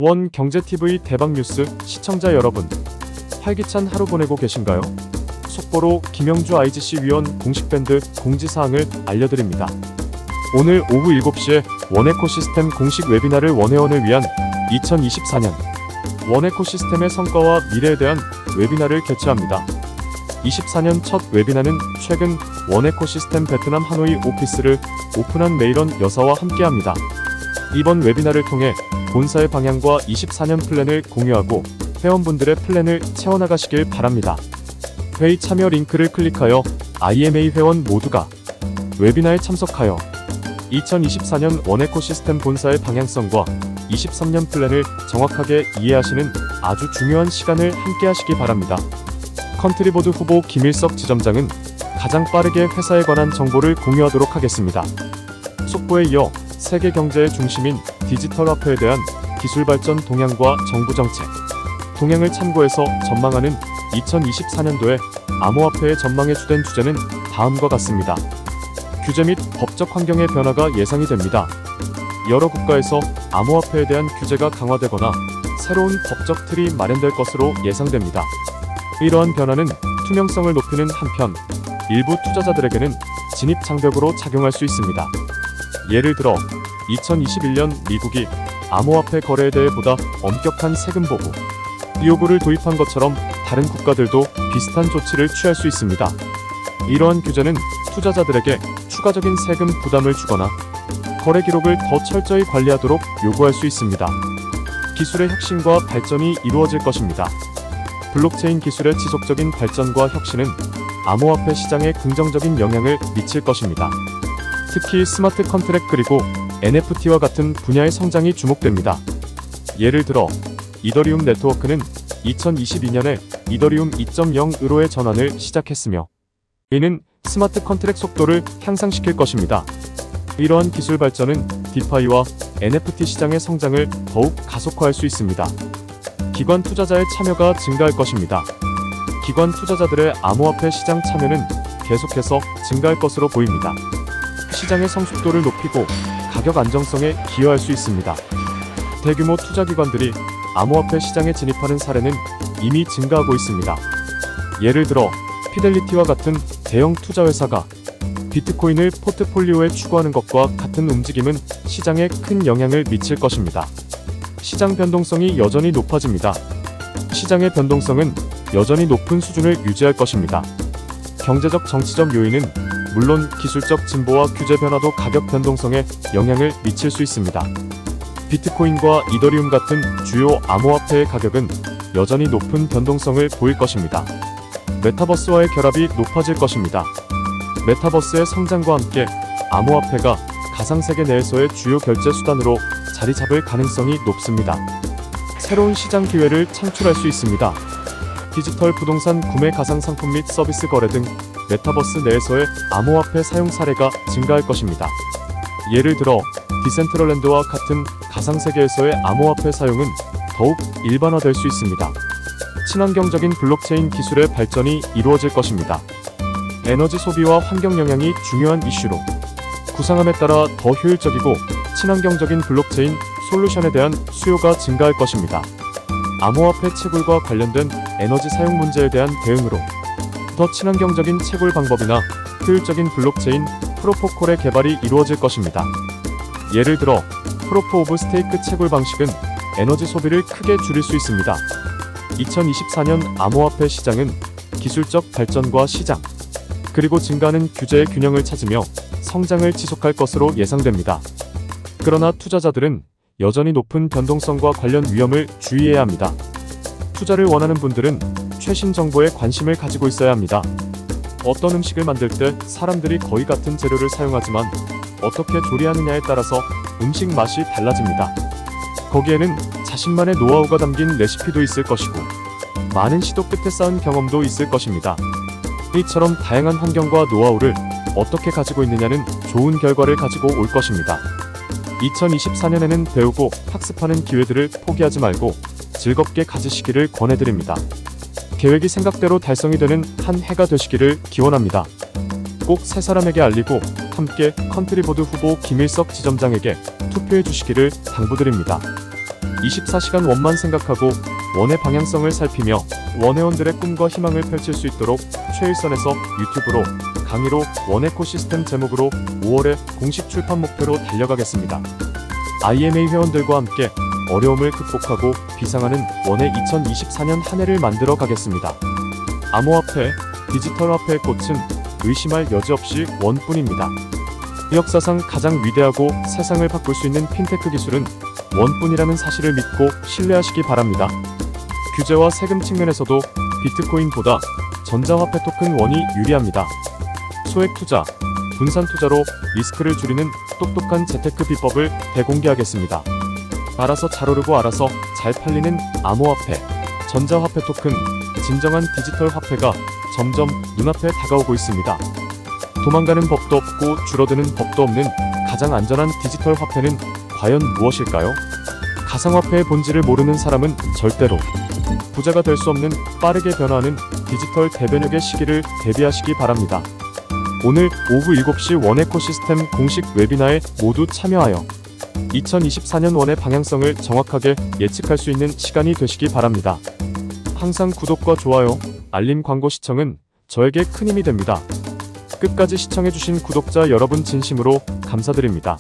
원 경제TV 대박뉴스 시청자 여러분, 활기찬 하루 보내고 계신가요? 속보로 김영주 IGC 위원 공식 밴드 공지사항을 알려드립니다. 오늘 오후 7시에 원에코시스템 공식 웨비나를 원회원을 위한 2024년 원에코시스템의 성과와 미래에 대한 웨비나를 개최합니다. 24년 첫 웨비나는 최근 원에코시스템 베트남 하노이 오피스를 오픈한 메이런 여사와 함께합니다. 이번 웨비나를 통해 본사의 방향과 24년 플랜을 공유하고 회원분들의 플랜을 채워나가시길 바랍니다. 회의 참여 링크를 클릭하여 IMA 회원 모두가 웨비나에 참석하여 2024년 원에코시스템 본사의 방향성과 23년 플랜을 정확하게 이해하시는 아주 중요한 시간을 함께 하시기 바랍니다. 컨트리보드 후보 김일석 지점장은 가장 빠르게 회사에 관한 정보를 공유하도록 하겠습니다. 속보에 이어 세계 경제의 중심인 디지털 화폐에 대한 기술 발전 동향과 정부 정책 동향을 참고해서 전망하는 2024년도에 암호화폐의 전망에 주된 주제는 다음과 같습니다. 규제 및 법적 환경의 변화가 예상이 됩니다. 여러 국가에서 암호화폐에 대한 규제가 강화되거나 새로운 법적 틀이 마련될 것으로 예상됩니다. 이러한 변화는 투명성을 높이는 한편 일부 투자자들에게는 진입 장벽으로 작용할 수 있습니다. 예를 들어 2021년 미국이 암호화폐 거래에 대해 보다 엄격한 세금 보고 요구를 도입한 것처럼 다른 국가들도 비슷한 조치를 취할 수 있습니다. 이러한 규제는 투자자들에게 추가적인 세금 부담을 주거나 거래 기록을 더 철저히 관리하도록 요구할 수 있습니다. 기술의 혁신과 발전이 이루어질 것입니다. 블록체인 기술의 지속적인 발전과 혁신은 암호화폐 시장에 긍정적인 영향을 미칠 것입니다. 특히 스마트 컨트랙 그리고 NFT와 같은 분야의 성장이 주목됩니다. 예를 들어 이더리움 네트워크는 2022년에 이더리움 2.0으로의 전환을 시작했으며 이는 스마트 컨트랙 속도를 향상시킬 것입니다. 이러한 기술 발전은 디파이와 NFT 시장의 성장을 더욱 가속화할 수 있습니다. 기관 투자자의 참여가 증가할 것입니다. 기관 투자자들의 암호화폐 시장 참여는 계속해서 증가할 것으로 보입니다. 시장의 성숙도를 높이고 가격 안정성에 기여할 수 있습니다. 대규모 투자기관들이 암호화폐 시장에 진입하는 사례는 이미 증가하고 있습니다. 예를 들어 피델리티와 같은 대형 투자회사가 비트코인을 포트폴리오에 추구하는 것과 같은 움직임은 시장에 큰 영향을 미칠 것입니다. 시장 변동성이 여전히 높아집니다. 시장의 변동성은 여전히 높은 수준을 유지할 것입니다. 경제적 정치적 요인은 물론 기술적 진보와 규제 변화도 가격 변동성에 영향을 미칠 수 있습니다. 비트코인과 이더리움 같은 주요 암호화폐의 가격은 여전히 높은 변동성을 보일 것입니다. 메타버스와의 결합이 높아질 것입니다. 메타버스의 성장과 함께 암호화폐가 가상세계 내에서의 주요 결제 수단으로 자리 잡을 가능성이 높습니다. 새로운 시장 기회를 창출할 수 있습니다. 디지털 부동산 구매 가상상품 및 서비스 거래 등 메타버스 내에서의 암호화폐 사용 사례가 증가할 것입니다. 예를 들어 디센트럴랜드와 같은 가상세계에서의 암호화폐 사용은 더욱 일반화될 수 있습니다. 친환경적인 블록체인 기술의 발전이 이루어질 것입니다. 에너지 소비와 환경 영향이 중요한 이슈로 구상함에 따라 더 효율적이고 친환경적인 블록체인 솔루션에 대한 수요가 증가할 것입니다. 암호화폐 채굴과 관련된 에너지 사용 문제에 대한 대응으로 더 친환경적인 채굴 방법이나 효율적인 블록체인 프로포콜의 개발이 이루어질 것입니다. 예를 들어 프로프 오브 스테이크 채굴 방식은 에너지 소비를 크게 줄일 수 있습니다. 2024년 암호화폐 시장은 기술적 발전과 시장 그리고 증가하는 규제의 균형을 찾으며 성장을 지속할 것으로 예상됩니다. 그러나 투자자들은 여전히 높은 변동성과 관련 위험을 주의해야 합니다. 투자를 원하는 분들은 최신 정보에 관심을 가지고 있어야 합니다. 어떤 음식을 만들 때 사람들이 거의 같은 재료를 사용하지만 어떻게 조리하느냐에 따라서 음식 맛이 달라집니다. 거기에는 자신만의 노하우가 담긴 레시피도 있을 것이고 많은 시도 끝에 쌓은 경험도 있을 것입니다. 이처럼 다양한 환경과 노하우를 어떻게 가지고 있느냐는 좋은 결과를 가지고 올 것입니다. 2024년에는 배우고 학습하는 기회들을 포기하지 말고 즐겁게 가지시기를 권해드립니다. 계획이 생각대로 달성이 되는 한 해가 되시기를 기원합니다. 꼭 세 사람에게 알리고 함께 컨트리보드 후보 김일석 지점장에게 투표해 주시기를 당부드립니다. 24시간 원만 생각하고 원의 방향성을 살피며 원회원들의 꿈과 희망을 펼칠 수 있도록 최일선에서 유튜브로 강의로 원에코시스템 제목으로 5월에 공식 출판 목표로 달려가겠습니다. IMA 회원들과 함께 어려움을 극복하고 비상하는 원의 2024년 한 해를 만들어 가겠습니다. 암호화폐, 디지털 화폐의 꽃은 의심할 여지 없이 원뿐입니다. 역사상 가장 위대하고 세상을 바꿀 수 있는 핀테크 기술은 원뿐이라는 사실을 믿고 신뢰하시기 바랍니다. 규제와 세금 측면에서도 비트코인보다 전자화폐 토큰 원이 유리합니다. 소액 투자, 분산 투자로 리스크를 줄이는 똑똑한 재테크 비법을 대공개하겠습니다. 알아서 잘 오르고 알아서 잘 팔리는 암호화폐, 전자화폐 토큰, 진정한 디지털 화폐가 점점 눈앞에 다가오고 있습니다. 도망가는 법도 없고 줄어드는 법도 없는 가장 안전한 디지털 화폐는 과연 무엇일까요? 가상화폐의 본질을 모르는 사람은 절대로 부자가 될 수 없는 빠르게 변화하는 디지털 대변혁의 시기를 대비하시기 바랍니다. 오늘 오후 7시 원에코시스템 공식 웨비나에 모두 참여하여 2024년 원의 방향성을 정확하게 예측할 수 있는 시간이 되시기 바랍니다. 항상 구독과 좋아요, 알림 광고 시청은 저에게 큰 힘이 됩니다. 끝까지 시청해주신 구독자 여러분 진심으로 감사드립니다.